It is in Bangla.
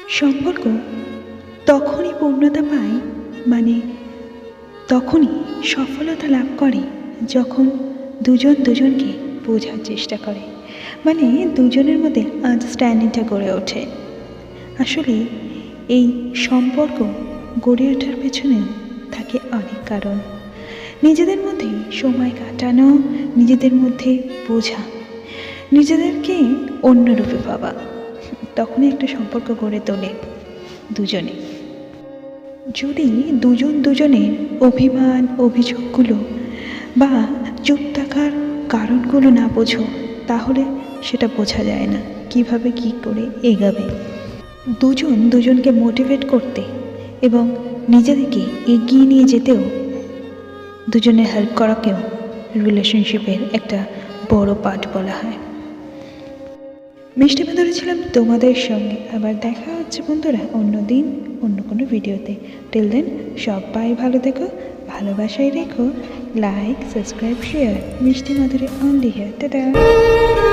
সম্পর্ক তখনই পূর্ণতা পায়, মানে তখনই সফলতা লাভ করে যখন দুজন দুজনকে বোঝার চেষ্টা করে, মানে দুজনের মধ্যে আন্ডারস্ট্যান্ডিংটা গড়ে ওঠে। আসলে এই সম্পর্ক গড়ে ওঠার পেছনেও থাকে অনেক কারণ। নিজেদের মধ্যে সময় কাটানো, নিজেদের মধ্যে বোঝা, নিজেদেরকে অন্য রূপে পাওয়া, তখনই একটা সম্পর্ক গড়ে তোলে দুজনে। যদি দুজন দুজনের অভিমান, অভিযোগগুলো বা চুপ থাকার কারণগুলো না বোঝো, তাহলে সেটা বোঝা যায় না কিভাবে কি করে এগাবে। দুজন দুজনকে মোটিভেট করতে এবং নিজেদেরকে এগিয়ে নিয়ে যেতেও দুজনের হেল্প করাকেও রিলেশনশিপের একটা বড় পার্ট বলা হয়। মিষ্টি মাধুরী ছিলাম তোমাদের সঙ্গে। আবার দেখা হচ্ছে বন্ধুরা অন্য দিন অন্য কোনো ভিডিওতে। টিল দেন সবাই ভালো থেকো, ভালোবাসায় রেখো, লাইক, সাবস্ক্রাইব, শেয়ার। মিষ্টি মাধুরী অনলি হিয়ার। টাটা।